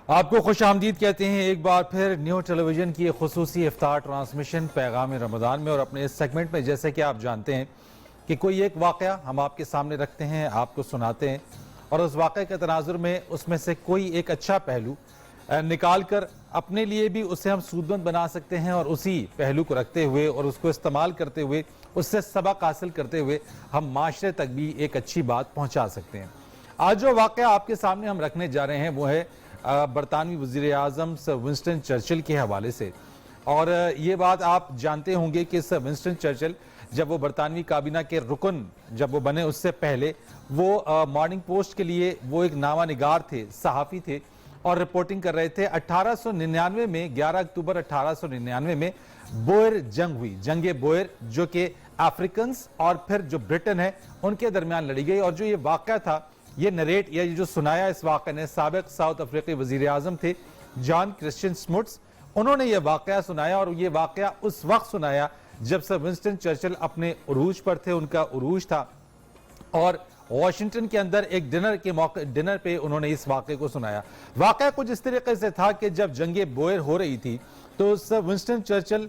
آپ کو خوش آمدید کہتے ہیں ایک بار پھر نیو ٹیلی ویژن کی خصوصی افطار ٹرانسمیشن پیغام رمضان میں، اور اپنے اس سیگمنٹ میں جیسے کہ آپ جانتے ہیں کہ کوئی ایک واقعہ ہم آپ کے سامنے رکھتے ہیں، آپ کو سناتے ہیں، اور اس واقعے کے تناظر میں اس میں سے کوئی ایک اچھا پہلو نکال کر اپنے لیے بھی اسے ہم سودمند بنا سکتے ہیں، اور اسی پہلو کو رکھتے ہوئے اور اس کو استعمال کرتے ہوئے اس سے سبق حاصل کرتے ہوئے ہم معاشرے تک بھی ایک اچھی بات پہنچا سکتے ہیں۔ آج جو واقعہ آپ کے سامنے ہم رکھنے جا رہے ہیں وہ ہے برطانوی وزیر اعظم سر ونسٹن چرچل کے حوالے سے، اور یہ بات آپ جانتے ہوں گے کہ سر ونسٹن چرچل جب وہ برطانوی کابینہ کے رکن جب وہ بنے اس سے پہلے وہ مارننگ پوسٹ کے لیے وہ ایک نامہ نگار تھے، صحافی تھے، اور رپورٹنگ کر رہے تھے۔ 1899 میں 11 اکتوبر 1899 میں بوئر جنگ ہوئی، جنگ بوئر، جو کہ افریکنز اور پھر جو برٹن ہے ان کے درمیان لڑی گئی، اور جو یہ واقعہ تھا یہ نریٹ یا یہ جو سنایا اس واقعے نے سابق ساؤتھ افریقی وزیر اعظم تھے جان کرسچن سمٹس، انہوں نے یہ واقعہ سنایا، اور یہ واقعہ اس وقت سنایا جب سر ونسٹن چرچل اپنے عروج پر تھے، ان کا عروج تھا، اور واشنگٹن کے اندر ایک ڈنر پہ انہوں نے اس واقعے کو سنایا۔ واقعہ کچھ اس طریقے سے تھا کہ جب جنگ بوئر ہو رہی تھی تو سر ونسٹن چرچل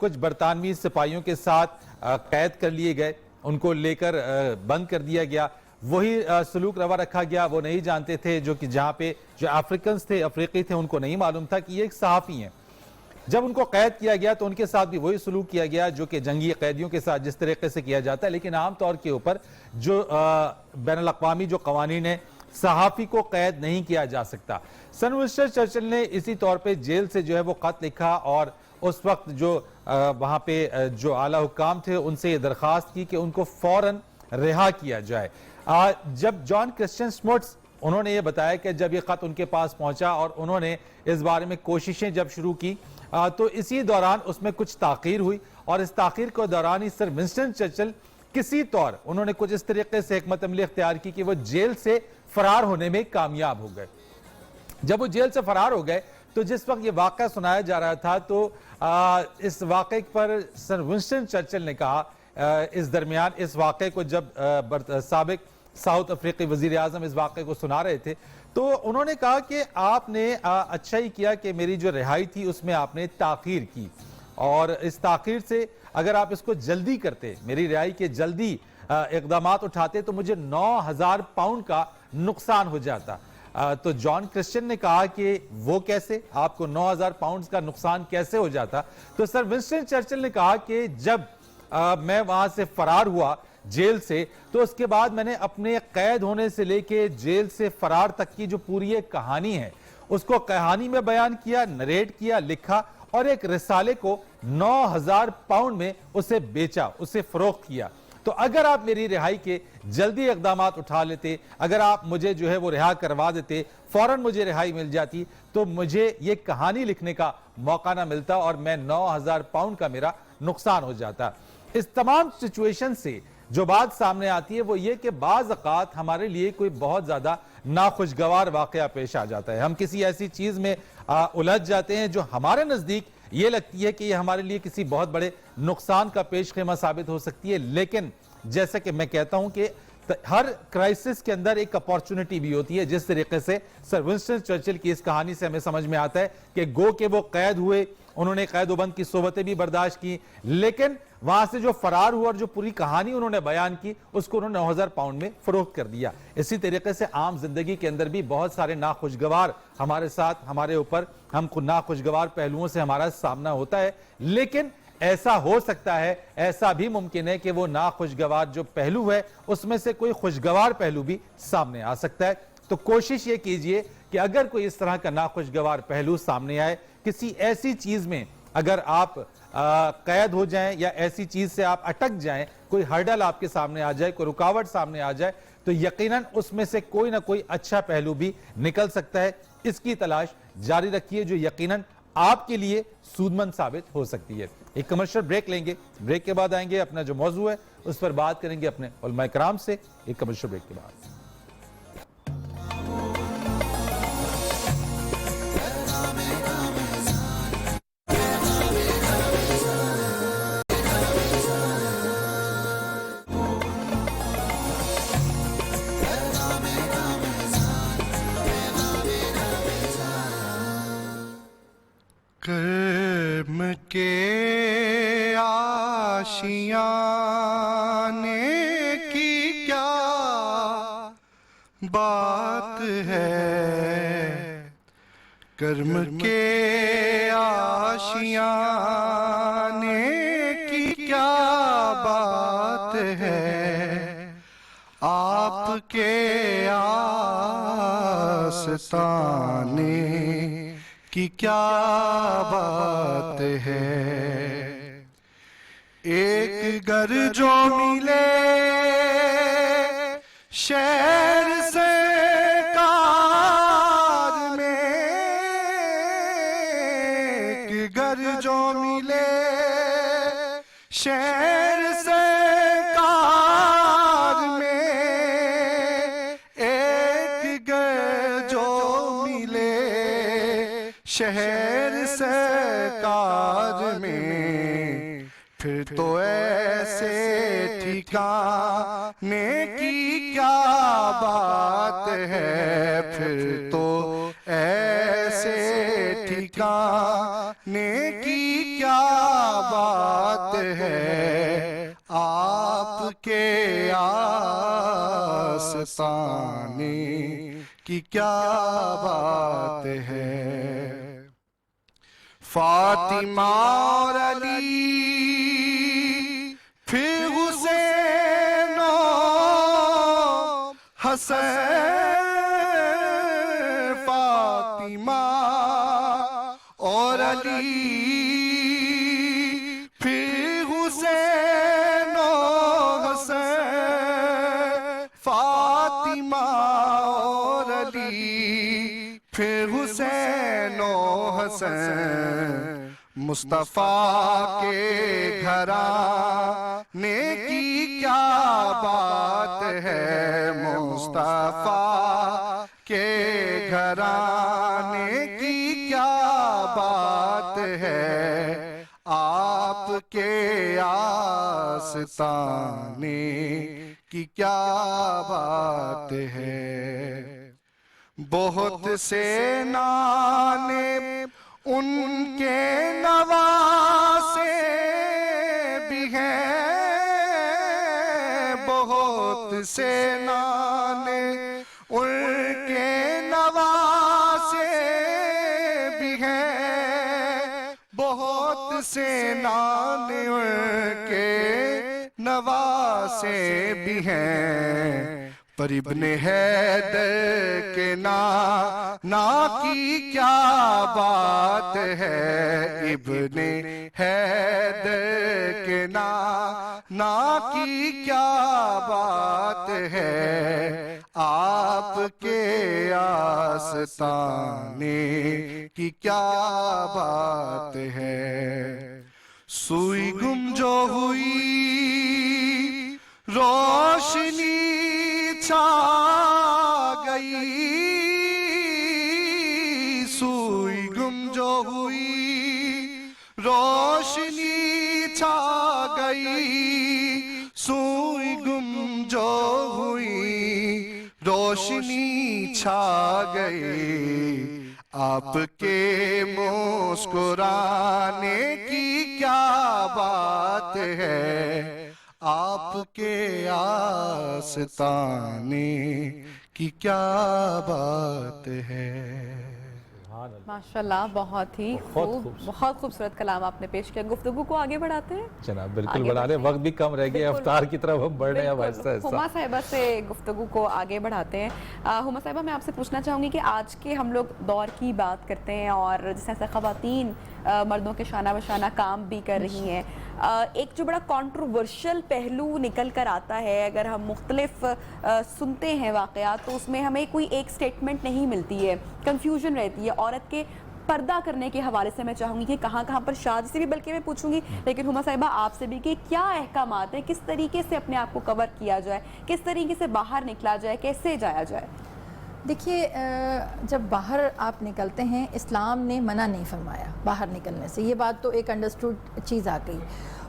کچھ برطانوی سپاہیوں کے ساتھ قید کر لیے گئے، ان کو لے کر بند کر دیا گیا، وہی سلوک روا رکھا گیا۔ وہ نہیں جانتے تھے جو کہ جہاں پہ جو افریکنز تھے، افریقی تھے، ان کو نہیں معلوم تھا کہ یہ ایک صحافی ہیں۔ جب ان کو قید کیا گیا تو ان کے ساتھ بھی وہی سلوک کیا گیا جو کہ جنگی قیدیوں کے ساتھ جس طریقے سے کیا جاتا ہے، لیکن عام طور کے اوپر جو بین الاقوامی جو قوانین ہیں، صحافی کو قید نہیں کیا جا سکتا۔ سر ونسٹن چرچل نے اسی طور پہ جیل سے جو ہے وہ خط لکھا، اور اس وقت جو وہاں پہ جو اعلیٰ حکام تھے ان سے یہ درخواست کی کہ ان کو فوراً رہا کیا جائے۔ جب جان کرسچن سمٹس انہوں نے یہ بتایا کہ جب یہ خط ان کے پاس پہنچا اور انہوں نے اس بارے میں کوششیں جب شروع کی تو اسی دوران اس میں کچھ تاخیر ہوئی، اور اس تاخیر کے دوران ہی سر ونسٹن چرچل کسی طور انہوں نے کچھ اس طریقے سے حکمت عملی اختیار کی کہ وہ جیل سے فرار ہونے میں کامیاب ہو گئے۔ جب وہ جیل سے فرار ہو گئے تو جس وقت یہ واقعہ سنایا جا رہا تھا تو اس واقعے پر سر ونسٹن چرچل نے کہا، اس درمیان اس واقعے کو جب سابق ساؤتھ افریقی وزیر اعظم اس واقعے کو سنا رہے تھے تو انہوں نے کہا کہ آپ نے اچھا ہی کیا کہ میری جو رہائی تھی اس میں آپ نے تاخیر کی، اور اس تاخیر سے اگر آپ اس کو جلدی کرتے، میری رہائی کے جلدی اقدامات اٹھاتے تو مجھے 9,000 پاؤنڈ کا نقصان ہو جاتا۔ تو جان کرسچن نے کہا کہ وہ کیسے، آپ کو 9,000 پاؤنڈ کا نقصان کیسے ہو جاتا؟ تو سر ونسٹن چرچل نے کہا کہ جب میں وہاں سے فرار ہوا جیل سے تو اس کے بعد میں نے اپنے قید ہونے سے لے کے جیل سے فرار تک کی جو پوری ایک کہانی ہے اس کو کہانی میں بیان کیا، نریٹ کیا، لکھا، اور ایک رسالے کو 9,000 پاؤنڈ میں اسے بیچا، اسے فروخت کیا۔ تو اگر آپ میری رہائی کے جلدی اقدامات اٹھا لیتے، اگر آپ مجھے جو ہے وہ رہا کروا دیتے، فوراً مجھے رہائی مل جاتی تو مجھے یہ کہانی لکھنے کا موقع نہ ملتا اور میں 9,000 پاؤنڈ کا میرا نقصان ہو جاتا۔ اس تمام سچویشن سے جو بات سامنے آتی ہے وہ یہ کہ بعض اوقات ہمارے لیے کوئی بہت زیادہ ناخوشگوار واقعہ پیش آ جاتا ہے، ہم کسی ایسی چیز میں الجھ جاتے ہیں جو ہمارے نزدیک یہ لگتی ہے کہ یہ ہمارے لیے کسی بہت بڑے نقصان کا پیش خیمہ ثابت ہو سکتی ہے، لیکن جیسا کہ میں کہتا ہوں کہ ہر کرائسس کے اندر ایک اپارچونٹی بھی ہوتی ہے، جس طریقے سے سر ونسٹن چرچل کی اس کہانی سے ہمیں سمجھ میں آتا ہے کہ گو کہ وہ قید ہوئے، انہوں نے قید و بند کی صحبتیں بھی برداشت کی، لیکن وہاں سے جو فرار ہوا اور جو پوری کہانی انہوں نے بیان کی اس کو انہوں نے 9,000 پاؤنڈ میں فروخت کر دیا۔ اسی طریقے سے عام زندگی کے اندر بھی بہت سارے ناخوشگوار ہمارے ساتھ، ہمارے اوپر ہم کو ناخوشگوار پہلوؤں سے ہمارا سامنا ہوتا ہے، لیکن ایسا ہو سکتا ہے، ایسا بھی ممکن ہے کہ وہ ناخوشگوار جو پہلو ہے اس میں سے کوئی خوشگوار پہلو بھی سامنے آ سکتا ہے۔ تو کوشش یہ کیجئے کہ اگر کوئی اس طرح کا ناخوشگوار پہلو سامنے آئے، کسی ایسی چیز میں اگر آپ قید ہو جائیں یا ایسی چیز سے آپ اٹک جائیں، کوئی ہرڈل آپ کے سامنے آ جائے، کوئی رکاوٹ سامنے آ جائے، تو یقیناً اس میں سے کوئی نہ کوئی اچھا پہلو بھی نکل سکتا ہے۔ اس کی تلاش جاری رکھیے جو یقیناً آپ کے لیے سودمند ثابت ہو سکتی ہے۔ ایک کمرشل بریک لیں گے، بریک کے بعد آئیں گے، اپنا جو موضوع ہے اس پر بات کریں گے اپنے علماء کرام سے، ایک کمرشل بریک کے بعد۔ کے آشیانے کی کیا بات ہے، کرم کے آشیانے کی کیا بات ہے، آپ کے آستانے کی کیا بات ہے۔ ایک گھر جو ملے شہر سرکار میں، ایک گھر جو ملے شہر سرکار میں، ایک گھر جو ملے شہر سرکار میں، پھر تو ایسے ٹھکانے کی کیا بات ہے، پھر تو ایسے ٹھکانے کی کیا بات ہے، آپ کے آستانے کی کیا بات ہے۔ فاطمہ اور علی پھر حسین و حسین، فاطمہ اور علی پھر حسین و حسین، فاطمہ اور علی پھر حسین و حسین، مصطفیٰ کے گھرانے کی کیا بات ہے، مصطفیٰ کے گھرانے کی کیا بات ہے، آپ کے آستانے کی کیا بات ہے۔ بہت سے نانے ان کے نواسے بھی ہیں، بہت سے نانے ان کے نواسے بھی ہیں، بہت سے نانے ان کے نواسے بھی ہیں، پر ابن حیدر کے نانا کی کیا بات ہے، ابن حیدر کے نانا کی کیا بات ہے، آپ کے آستانے کی کیا بات ہے۔ سوئی گم جو ہوئی روشنی چھا گئی، سوئی گم جو ہوئی روشنی چھا گئی، سوئی گم جو ہوئی روشنی چھا گئی، آپ کے مسکرانے کی کیا بات ہے، آپ کے آستانے کی کیا بات ہے۔ ماشاءاللہ، بہت ہی خوب، بہت خوبصورت کلام آپ نے پیش کیا۔ گفتگو کو آگے بڑھاتے ہیں جناب، بالکل بڑھا رہے ہیں، وقت بھی کم رہ گیا، افطار کی طرف ہم بڑھ رہے ہیں آہستہ آہستہ۔ ہما صاحبہ سے گفتگو کو آگے بڑھاتے ہیں۔ ہما صاحبہ، میں آپ سے پوچھنا چاہوں گی کہ آج کے ہم لوگ دور کی بات کرتے ہیں اور جس طرح سے خواتین مردوں کے شانہ بشانہ کام بھی کر رہی ہیں، ایک جو بڑا کنٹروورشل پہلو نکل کر آتا ہے، اگر ہم مختلف سنتے ہیں واقعات تو اس میں ہمیں کوئی ایک سٹیٹمنٹ نہیں ملتی ہے، کنفیوژن رہتی ہے۔ عورت کے پردہ کرنے کے حوالے سے میں چاہوں گی کہ کہاں کہاں پر شادی سے بھی بلکہ میں پوچھوں گی، لیکن ہما صاحبہ آپ سے بھی کہ کیا احکامات ہیں، کس طریقے سے اپنے آپ کو کور کیا جائے، کس طریقے سے باہر نکلا جائے، کیسے جایا جائے؟ دیکھیے، جب باہر آپ نکلتے ہیں اسلام نے منع نہیں فرمایا باہر نکلنے سے، یہ بات تو ایک انڈرسٹوڈ چیز آ گئی۔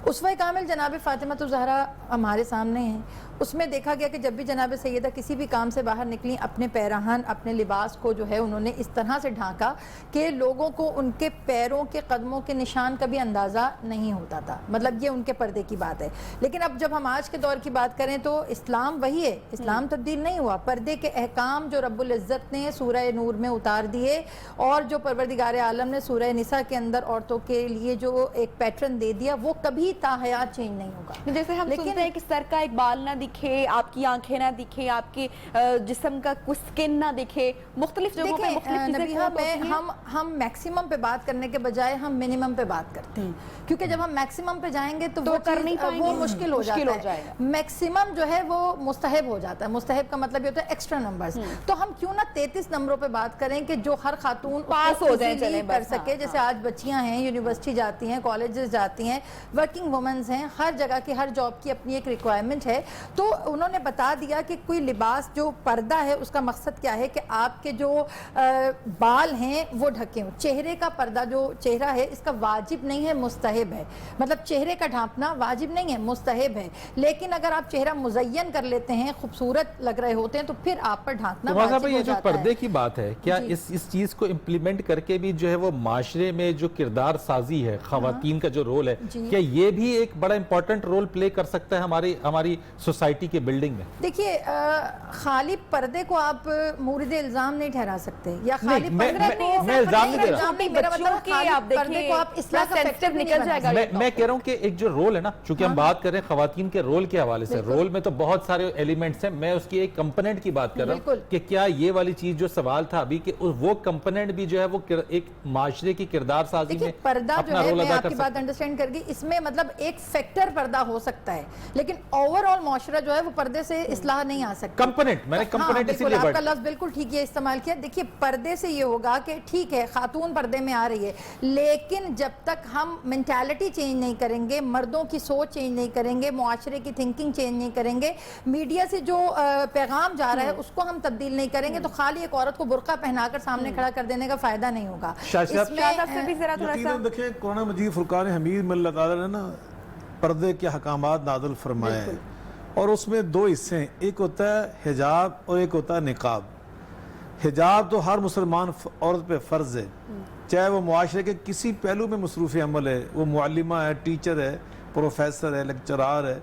اسوہ کامل جناب فاطمہ الزہرا ہمارے سامنے ہیں، اس میں دیکھا گیا کہ جب بھی جناب سیدہ کسی بھی کام سے باہر نکلی اپنے پیراہن اپنے لباس کو جو ہے انہوں نے اس طرح سے ڈھانکا کہ لوگوں کو ان کے پیروں کے قدموں کے نشان کا بھی اندازہ نہیں ہوتا تھا. مطلب یہ ان کے پردے کی بات ہے. لیکن اب جب ہم آج کے دور کی بات کریں تو اسلام وہی ہے, اسلام تبدیل نہیں ہوا. پردے کے احکام جو رب العزت نے سورہ نور میں اتار دیے اور جو پروردگار عالم نے سورہ نساء کے اندر عورتوں کے لیے جو ایک پیٹرن دے دیا وہ کبھی تا حیات چینج نہیں ہوگا. جیسے ہم سنتے ہیں کہ سر کا ایک بال نہ دکھے, آپ کی آنکھیں نہ دکھے, آپ کے جسم کا کوئی سکن نہ دکھے, مختلف جگہوں پہ مختلف چیزیں. ہم میکسیمم پہ بات کرنے کے بجائے ہم منیمم پہ بات کرتے ہیں, کیونکہ جب ہم میکسیمم پہ جائیں گے تو وہ مشکل ہو جاتا ہے. میکسیمم جو ہے وہ مستحب ہو جاتا ہے. مستحب کا مطلب یہ ہوتا ہے ایکسٹرا نمبرز. تو ہم کیوں نہ 33 نمبروں پہ بات کریں کہ جو ہر خاتون پاس ہو جائیں, چلیں کر سکے. جیسے آج بچیاں ہیں, یونیورسٹی جاتی ہیں, کالجز جاتی ہیں, ورکنگ وومنز ہیں, ہر جگہ کی ہر جاب کی اپنی ایک ریکوائرمنٹ ہے. تو انہوں نے بتا دیا کہ کوئی لباس جو پردہ ہے اس کا مقصد کیا ہے کہ آپ کے جو بال ہیں وہ ڈھکے ہوں. چہرے کا پردہ جو چہرہ ہے اس کا واجب نہیں ہے, مستحب ہے. مطلب چہرے کا ڈھانپنا واجب نہیں ہے, مستحب ہے. لیکن اگر آپ چہرہ مزین کر لیتے ہیں, خوبصورت لگ رہے ہوتے ہیں, تو پھر آپ پر ڈھانکنا واجب ہو جاتا ہے. یہ جو پردے کی بات ہے, کیا اس چیز کو امپلیمنٹ کر کے بھی جو ہے وہ معاشرے میں جو کردار سازی ہے, خواتین کا جو رول ہے, کیا یہ بھی ایک بڑا امپورٹنٹ رول پلے کر سکتا ہے ہماری سوسائٹی کے بلڈنگ میں؟ دیکھیے, خالی پردے کو آپ مورد الزام نہیں ٹھہرا سکتے, یا خالی پردے کو میں الزام نہیں دے رہا. میرا مطلب خالی پردے کو آپ اصلاح کا فیکٹر نکل جائے گا. میں کہہ رہا ہوں کہ ایک جو رول ہے نا, چونکہ ہم بات کر رہے ہیں خواتین کے رول کے حوالے سے, رول میں تو بہت سارے ایلیمنٹس ہیں, میں اس کی ایک کمپوننٹ کی بات کر رہا ہوں کہ کیا یہ والی چیز جو سوال تھا ابھی کہ وہ کمپوننٹ بھی جو ہے وہ ایک معاشرے کی کردار سازی میں پردہ جو ہے, میں آپ کی بات انڈرسٹینڈ کر گئی, اس میں مطلب ایک فیکٹر پردہ ہو سکتا ہے, لیکن اوور آل معاشرہ جو ہے وہ پردے سے اصلاح نہیں آ سکتا. کمپوننٹ, میں نے کمپوننٹ اسی لیے آپ کا لفظ بالکل ٹھیک ہے استعمال کیا. دیکھیے, پردے سے یہ ہوگا کہ ٹھیک ہے خاتون پردے میں آ رہی ہے, لیکن جب تک ہم مینٹالٹی چینج نہیں کریں گے, مردوں کی سوچ چینج نہیں کریں گے, معاشرے کی تھنکنگ چینج نہیں کریں گے, میڈیا سے جو پیغام جا رہا ہے اس کو ہم تبدیل نہیں کریں گے, تو خالی ایک عورت کو برقع پہنا کر سامنے کھڑا کر دینے کا فائدہ نہیں ہوگا. دیکھیں, قرآن مجید فرقان حمید میں اللہ تعالیٰ نے نا پردے کے حکامات نازل فرمائے ہیں, اور اس میں دو حصے ہیں, ایک ہوتا ہے حجاب اور ایک ہوتا ہے نقاب. حجاب تو ہر مسلمان عورت پہ فرض ہے, چاہے وہ معاشرے کے کسی پہلو میں مصروف عمل ہے, وہ معلمہ ہے, ٹیچر ہے, پروفیسر ہے, لیکچرار ہے,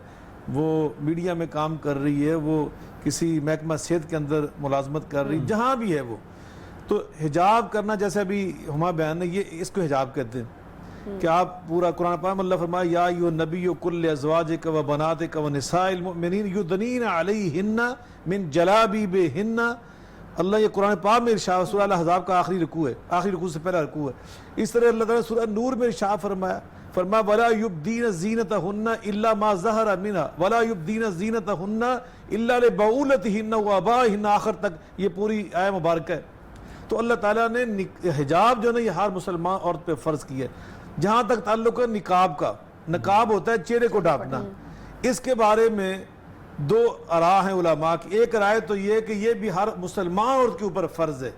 وہ میڈیا میں کام کر رہی ہے, وہ کسی محکمہ صحت کے اندر ملازمت کر رہی, جہاں بھی ہے وہ. تو حجاب کرنا, جیسے ابھی ہمارا بیان ہے, یہ اس کو حجاب کہتے ہیں کہ آپ پورا قرآن پاک میں اللہ فرمایا یا ایھا النبی قل لازواجک و بناتک و نساء المؤمنین یدنین علیہن من جلابیبہن. اللہ یہ قرآن پاک میں ارشاد, سورہ الاحزاب کا آخری رکوع ہے, آخری رکوع سے پہلا رکوع ہے. اس طرح اللہ تعالیٰ نے سورہ نور میں ارشاد فرمایا ولا یبدین زینتہن الا ما ظہر منہا ولا یبدین زینتہن الا لبعولتہن و آبائہن, آخر تک یہ پوری آیہ مبارکہ ہے. تو اللہ تعالیٰ نے حجاب جو ہے یہ ہر مسلمان عورت پہ فرض کی ہے. جہاں تک تعلق ہے نقاب کا, نقاب ہوتا ہے چہرے کو ڈھانپنا. اس کے بارے میں دو رائے ہیں علماء کی. ایک رائے تو یہ ہے کہ یہ بھی ہر مسلمان عورت کے اوپر فرض ہے.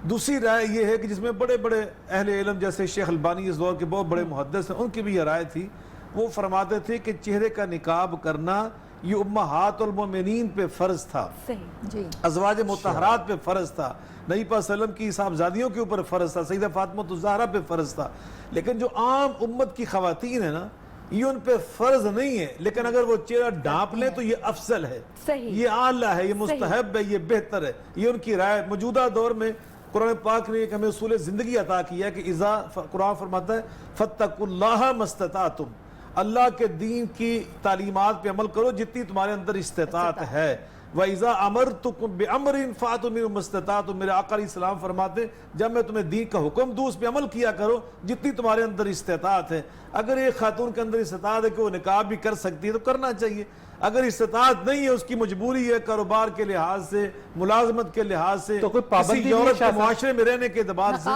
دوسری رائے یہ ہے کہ جس میں بڑے بڑے اہل علم جیسے شیخ البانی اس دور کے بہت بڑے محدث ہیں, ان کی بھی یہ رائے تھی. وہ فرماتے تھے کہ چہرے کا نقاب کرنا یہ امہات المومنین پہ فرض تھا, ازواج مطہرات پہ فرض تھا, نبی پاک صلی اللہ علیہ وسلم کی صاحبزادیوں کے اوپر فرض تھا, سیدہ فاطمہ الزہرا پہ فرض تھا. لیکن جو عام امت کی خواتین ہیں نا, یہ ان پہ فرض نہیں ہے, لیکن اگر وہ چہرہ ڈھانپ لیں تو یہ افضل ہے, یہ اعلیٰ ہے, یہ مستحب ہے, یہ بہتر ہے. یہ ان کی رائے. موجودہ دور میں قرآن پاک نے ایک ہمیں اصول زندگی عطا کیا کہ اذا, قرآن فرماتا ہے فاتقوا اللہ ما استطعتم, اللہ کے دین کی تعلیمات پہ عمل کرو جتنی تمہارے اندر استطاعت ہے. وَإِذَا أَمَرْتُكُمْ بِأَمْرٍ فَأْتُوا مِنْهُ مَا اسْتَطَعْتُمْ. میرے آقا علیہ السلام فرماتے ہیں جب میں تمہیں دین کا حکم دوں اس پہ عمل کیا کرو جتنی تمہارے اندر استطاعت ہے. اگر ایک خاتون کے اندر استطاعت ہے کہ وہ نقاب بھی کر سکتی ہے تو کرنا چاہیے. اگر استطاعت نہیں ہے, اس کی مجبوری ہے کاروبار کے لحاظ سے, ملازمت کے لحاظ سے, تو کوئی پابندی کسی یورپ کے معاشرے میں رہنے کے اعتبار سے,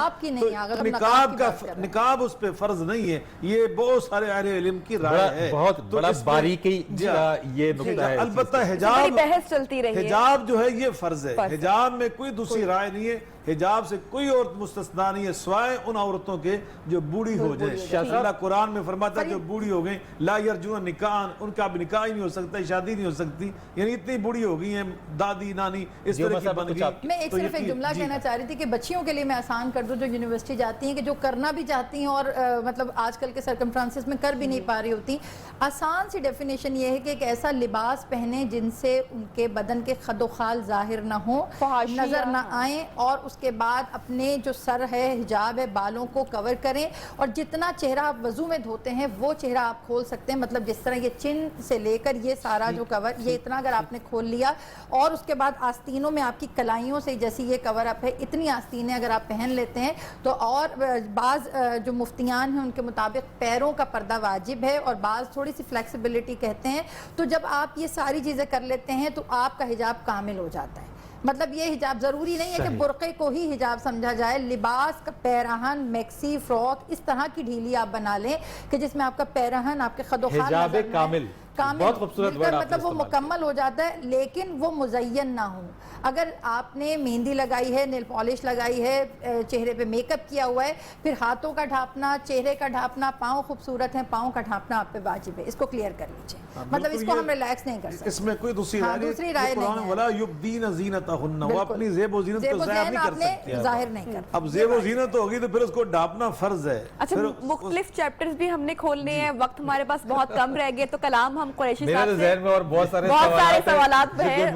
نقاب اس پہ فرض نہیں ہے. یہ بہت سارے اہل علم کی رائے ہے. بہت بڑا باریکی یہ نقطہ ہے. البتہ حجاب جو ہے یہ فرض ہے. حجاب میں کوئی دوسری رائے نہیں ہے. حجاب سے کوئی عورت مستثنا نہیں ہے سوائے ان عورتوں کے جو بوڑھی ہو جائیں. اللہ قرآن میں فرماتا ہے جو بوڑھی ہو گئیں لا یرجون نکاحا, ان کا اب نکاح ہی نہیں ہو سکتا ہے شادی نہیں ہو سکتی, یعنی اتنی بوڑھی ہو گئی ہیں دادی نانی اس طرح کی بن گئی. میں ایک صرف ایک جملہ کہنا چاہ رہی تھی کہ بچیوں کے لیے میں آسان کر دوں جو یونیورسٹی جاتی ہیں کہ جو کرنا بھی چاہتی ہیں اور مطلب آج کل کے سرکمفرانسز میں کر بھی نہیں پا رہی ہوتی, آسان سی ڈیفینیشن یہ ہے کہ ایک ایسا لباس پہنیں جن سے ان کے بدن کے خد و خال ظاہر نہ ہوں, نظر نہ آئیں, اور اس کے بعد اپنے جو سر ہے حجاب ہے بالوں کو کور کریں, اور جتنا چہرہ آپ وضو میں دھوتے ہیں وہ چہرہ آپ کھول سکتے ہیں, مطلب جس طرح یہ چن سے لے کر یہ سارا جو کور یہ اتنا اگر آپ نے کھول لیا, اور اس کے بعد آستینوں میں آپ کی کلائیوں سے جیسی یہ کور اپ ہے اتنی آستینیں اگر آپ پہن لیتے ہیں تو, اور بعض جو مفتیان ہیں ان کے مطابق پیروں کا پردہ واجب ہے اور بعض تھوڑی سی فلیکسیبلٹی کہتے ہیں, تو جب آپ یہ ساری چیزیں کر لیتے ہیں تو آپ کا حجاب کامل ہو جاتا ہے. مطلب یہ حجاب ضروری نہیں ہے کہ برقعے کو ہی حجاب سمجھا جائے, لباس کا پیراہن میکسی فراک اس طرح کی ڈھیلی آپ بنا لیں کہ جس میں آپ کا پیراہن آپ کے خد و خال حجاب کامل, بہت خوبصورت ورڈ آپ نے مطلب وہ مکمل ہو جاتا ہے, لیکن وہ مزین نہ ہو. اگر آپ نے مہندی لگائی ہے, نیل پالش لگائی ہے, چہرے پہ میک اپ کیا ہوا ہے, پھر ہاتھوں کا ڈھانپنا, چہرے کا ڈھانپنا, پاؤں خوبصورت ہیں, پاؤں کا ڈھانپنا آپ پہ واجب ہے, اس کو کلیئر کر لیجئے. مطلب اس کو ہم ریلیکس نہیں کر سکتے, اس میں کوئی دوسری رائے نہیں ہے. ولا یبدین زینتہن, وہ اپنی زیب و زینت کو ظاہر نہیں کر سکتی, ظاہر نہیں کر. اب زیب و زینت ہوگی تو پھر اس کو ڈھانپنا فرض ہے. اچھا, مختلف چیپٹرز بھی ہم نے کھولنے ہیں, وقت ہمارے پاس بہت کم رہ گئے, تو کلام ہم قریشی صاحب سے ذہن میں اور بہت سارے سوالات ہیں,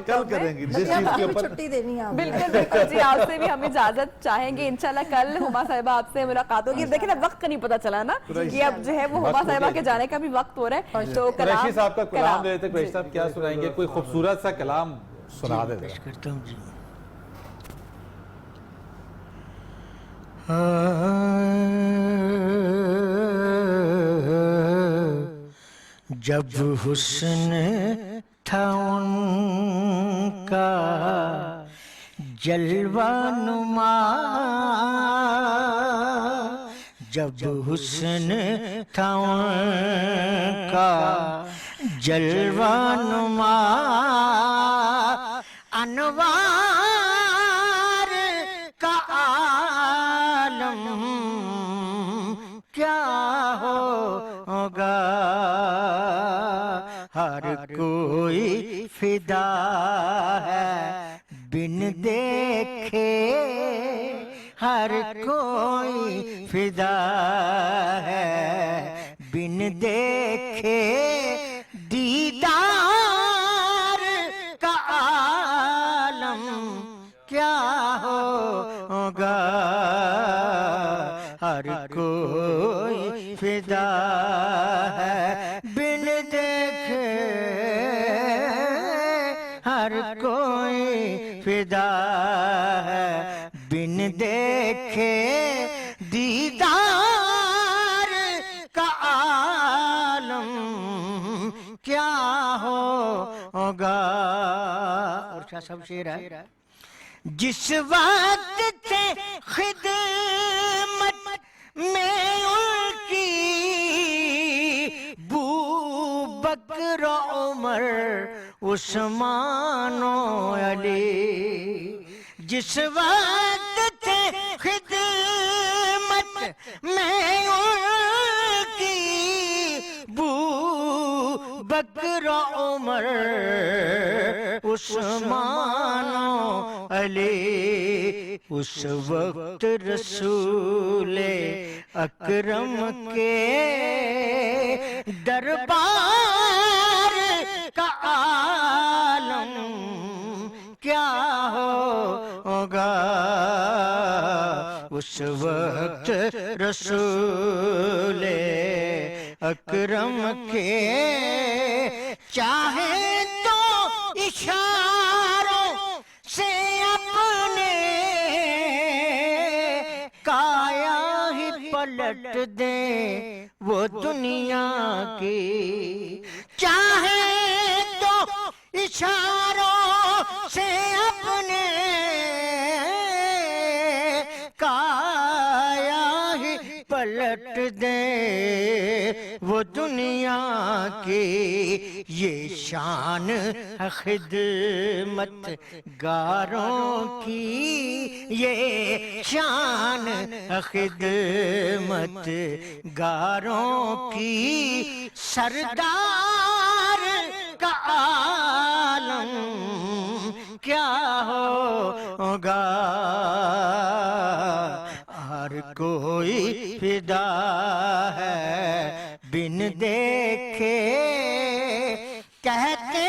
کل کریں گے جس چیز کے اوپر چھٹی دینی ہے. بالکل بالکل جی, آپ سے بھی ہم اجازت چاہیں گے, انشاءاللہ کل ہما صاحبہ آپ سے ملاقات ہوگی. دیکھیں نا وقت کا نہیں پتا چلا نا کہ اب جو ہے وہ ہما صاحبہ کے جانے کا بھی وقت ہو رہا ہے, تو قریشی صاحب کا کلام دے دیتے. قریشی صاحب کیا سنائیں گے, کوئی خوبصورت سا کلام سنا دیتے. کرتا ہوں جی. جب حسن تھا ان کا جلوہ نما, جب حسن تھا ان کا جلوہ نما, انوار کا عالم کیا ہوگا, ہر کوئی فدا ہے بن دیکھے, ہر کوئی فدا ہے بن دیکھے, دیدار کا عالم کیا ہوگا, ہر کوئی فدا ہے بن دیکھے, ہر کوئی فدا ہے بن دیکھے, دیدار کا عالم کیا ہوگا. اور کیا سب شعر ہے, جس وقت تھے خدمت میں ان کی بو بکر عمر عثمان و علی, جس وقت تھے خدمت میں ان کی بو بکر عمر عثمان و علی, اس وقت رسول اکرم کے دربار کا عالم کیا ہوگا, اس وقت رسول اکرم کے چاہے تو اشاروں سے اپنے کایا ہی پلٹ دیں وہ دنیا کی, چاہے تو اشاروں سے اپنے کایا ہی پلٹ دیں وہ دنیا کی, یہ شان ہے خدمت گاروں کی, یہ شان ہے خدمت گاروں کی, سردار ہوگا ہر کوئی فدا ہے بن دیکھے کہتے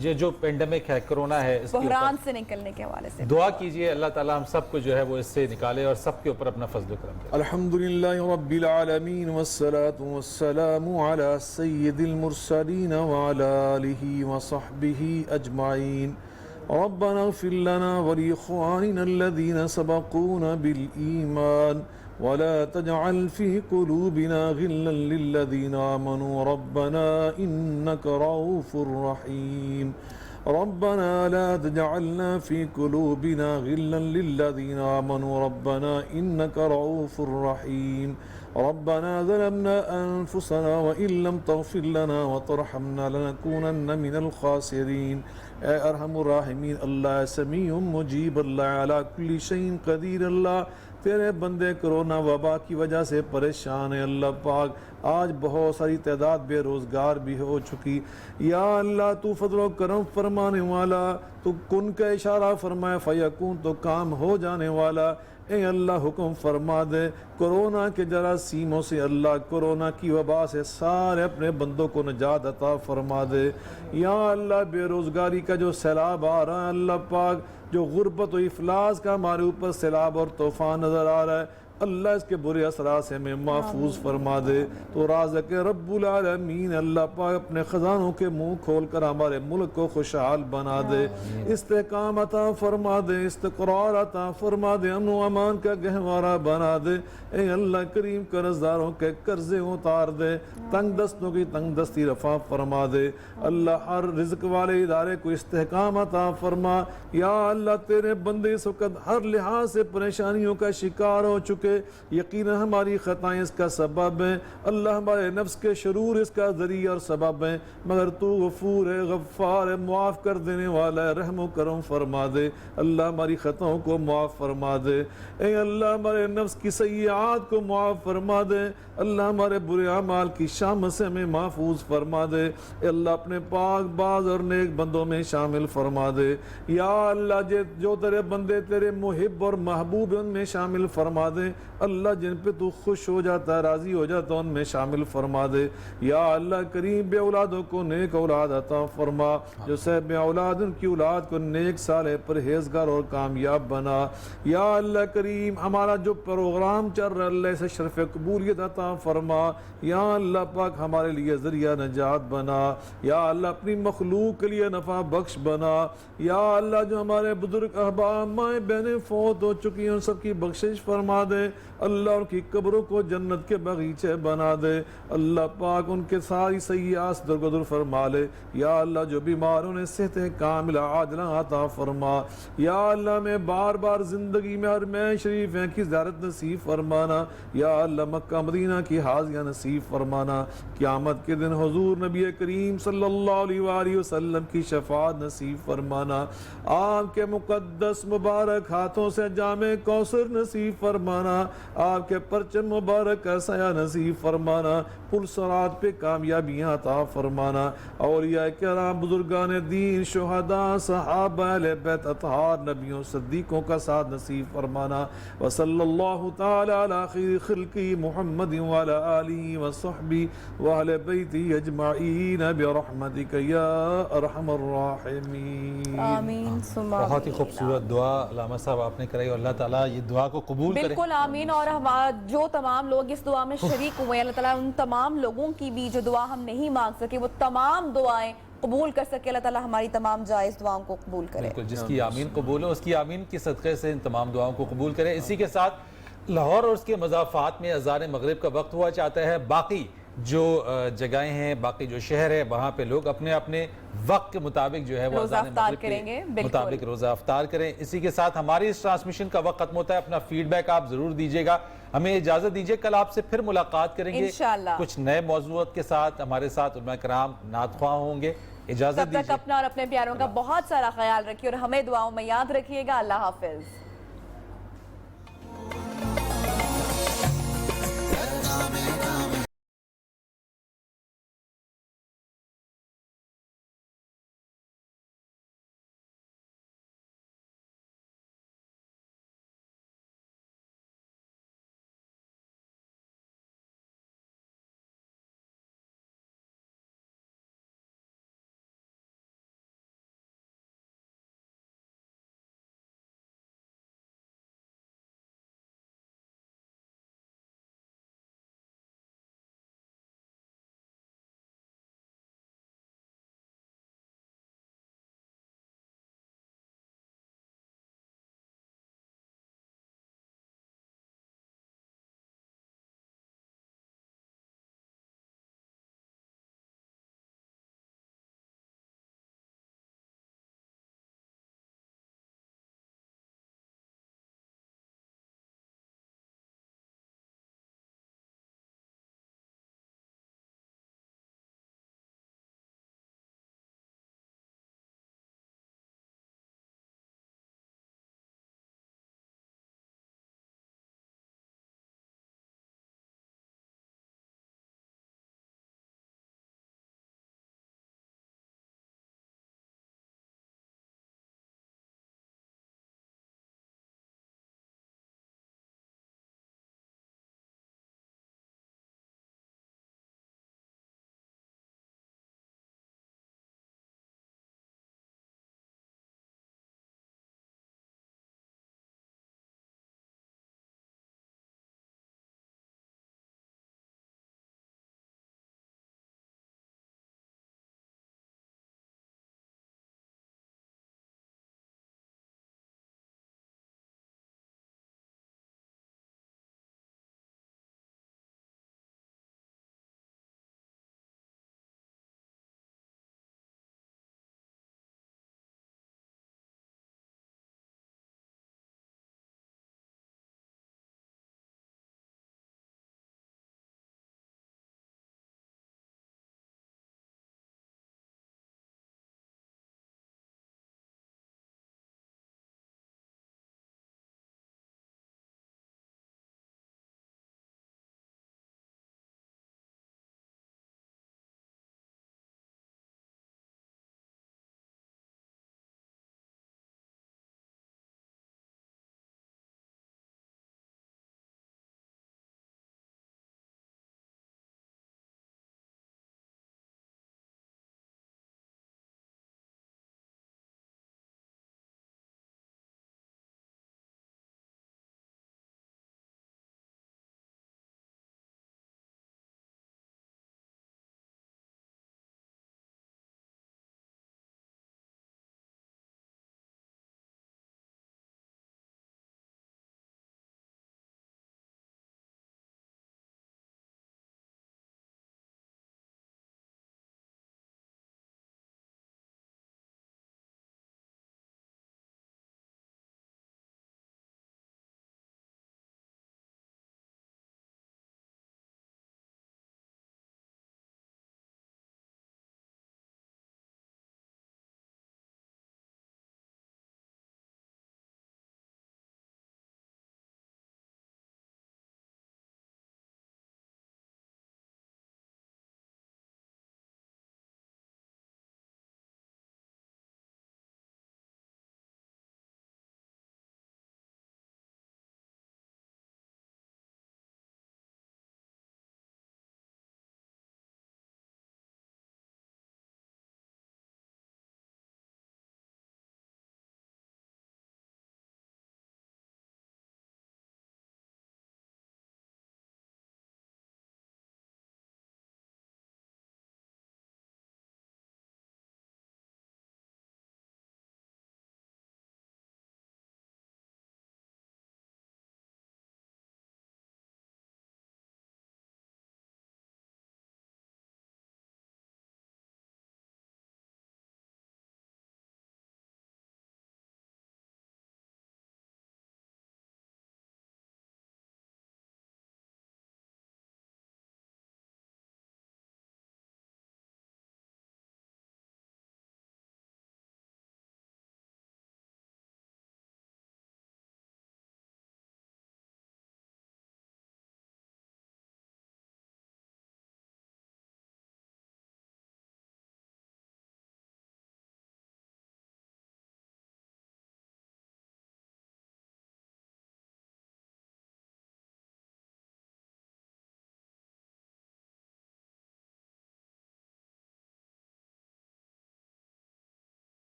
یہ جو پینڈیمک ہے، کرونا ہے، اس کے بحران اوپر سے نکلنے کے حوالے سے دعا کیجئے اللہ تعالیٰ ہم سب کو جو ہے وہ اس سے نکالے اور سب کے اوپر اپنا فضل و کرم کرے. الحمدللہ رب العالمین والصلاة والسلام علی سید المرسلین وعلی آلہ وصحبہ اجمعین. ربنا اغفر لنا ولإخواننا الذين سبقونا بالإيمان ولا تجعل في قلوبنا غلا للذين آمنوا ربنا إنك رؤوف رحيم. ربنا لا تجعلنا في قلوبنا غلا للذين آمنوا ربنا إنك رؤوف رحيم. ربنا ظلمنا أنفسنا وإن لم تغفر لنا وترحمنا لنكونن من الخاسرين. اے ارحم الراحمین اللہ سمیع مجیب اللہ علی کل شیء قدیر. اللہ تیرے بندے کرونا وبا کی وجہ سے پریشان ہیں اللہ پاک. آج بہت ساری تعداد بے روزگار بھی ہو چکی. یا اللہ تو فضل و کرم فرمانے والا، تو کن کا اشارہ فرمائے فیکون، تو کام ہو جانے والا. اے اللہ حکم فرما دے کرونا کے جراثیموں سے، اللہ کرونا کی وبا سے سارے اپنے بندوں کو نجات عطا فرما دے. یا اللہ بے روزگاری کا جو سیلاب آ رہا ہے اللہ پاک، جو غربت و افلاس کا ہمارے اوپر سیلاب اور طوفان نظر آ رہا ہے، اللہ اس کے برے اثرات سے ہمیں محفوظ فرما دے. تو رازق رب العالمین اللہ پاک اپنے خزانوں کے منہ کھول کر ہمارے ملک کو خوشحال بنا دے، استحکام عطا فرما دے، استقرار عطا فرما دے، امن و امان کا گہوارہ بنا دے. اے اللہ کریم قرضداروں کے قرضے اتار دے، تنگ دستوں کی تنگ دستی رفع فرما دے. اللہ ہر رزق والے ادارے کو استحکام عطا فرما. یا اللہ تیرے بندے اس وقت ہر لحاظ سے پریشانیوں کا شکار ہو چکے، یقینا ہماری خطائیں اس کا سبب ہیں، اللہ ہمارے نفس کے شرور اس کا ذریعہ اور سبب ہیں، مگر تو غفور ہے، غفار ہے، معاف کر دینے والا ہے، رحم و کرم فرما دے. اللہ ہماری خطاؤں کو معاف فرما دے. اے اللہ ہمارے نفس کی سیئات کو معاف فرما دے. اللہ ہمارے برے اعمال کی شامت سے ہمیں محفوظ فرما دے. اے اللہ اپنے پاک باز اور نیک بندوں میں شامل فرما دے. یا اللہ جو تیرے بندے تیرے محب اور محبوب ان میں شامل فرما دے. اللہ جن پہ تو خوش ہو جاتا ہے، راضی ہو جاتا ہے، ان میں شامل فرما دے. یا اللہ کریم بے اولادوں کو نیک اولاد عطا فرما، جو صاحب بے اولاد ان کی اولاد کو نیک صالح پرہیزگار اور کامیاب بنا. یا اللہ کریم ہمارا جو پروگرام چل رہا ہے اللہ سے شرف قبولیت عطا فرما. یا اللہ پاک ہمارے لیے ذریعہ نجات بنا. یا اللہ اپنی مخلوق کے لیے نفع بخش بنا. یا اللہ جو ہمارے بزرگ احباب مائیں بہنیں فوت ہو چکی ہیں ان سب کی بخشش فرما دے. اللہ ان کی قبروں کو جنت کے باغیچے بنا دے. اللہ پاک ان کے ساری سیئات درگزر فرما لے. یا اللہ جو بیماروں نے صحت کاملہ عاجلہ عطا فرما. یا اللہ میں بار بار زندگی میں حرمین شریف کی زیارت نصیب فرمانا. یا اللہ مکہ مدینہ کی حاضریہ نصیب فرمانا. قیامت کے دن حضور نبی کریم صلی اللہ علیہ وآلہ وسلم کی شفاعت نصیب فرمانا. آپ کے مقدس مبارک ہاتھوں سے جام کوثر نصیب فرمانا. آپ کے پرچم مبارک کا سایہ نصیب فرمانا. پل صراط پہ کامیابیاں عطا فرمانا. اولیاء کرام، بزرگان دین، شہداء، صحابہ، اہل بیت اطہار، نبیوں صدیقوں کا ساتھ نصیب فرمانا. وصلی اللہ تعالی علی خیر خلقی محمد وعلی آلہ وصحبہ وعلی بیتہ اجمعین برحمتک یا ارحم الراحمین. آمین ثم بہت ہی خوبصورت دعا علامہ صاحب آپ نے کرائی اور اللہ تعالیٰ یہ دعا کو قبول کرے. بالکل آمین. اور ہمارا جو تمام لوگ اس دعا میں شریک ہوئے اللہ تعالیٰ ان تمام لوگوں کی بھی جو دعا ہم نہیں مانگ سکے وہ تمام دعائیں قبول کر سکے. اللہ تعالیٰ ہماری تمام جائز دعاؤں کو قبول کرے. بالکل، جس کی آمین قبول ہو اس کی آمین کے صدقے سے ان تمام دعاؤں کو قبول کرے. اسی کے ساتھ لاہور اور اس کے مضافات میں اذان مغرب کا وقت ہوا چاہتا ہے. باقی جو جگہیں ہیں، باقی جو شہر ہے، وہاں پہ لوگ اپنے اپنے وقت کے مطابق جو ہے وہ روزہ اذان افطار مغرب کریں گے. کے مطابق روزہ افطار کریں. اسی کے ساتھ ہماری اس ٹرانسمیشن کا وقت ختم ہوتا ہے. اپنا فیڈ بیک آپ ضرور دیجیے گا. ہمیں اجازت دیجیے، کل آپ سے پھر ملاقات کریں گے انشاءاللہ کچھ نئے موضوعات کے ساتھ. ہمارے ساتھ علماء کرام نعت خواہ ہوں گے. اجازت تب تک دیجیے. اپنا اور اپنے پیاروں کا بہت سارا خیال رکھیے اور ہمیں دعاؤں میں یاد رکھیے گا. اللہ حافظ.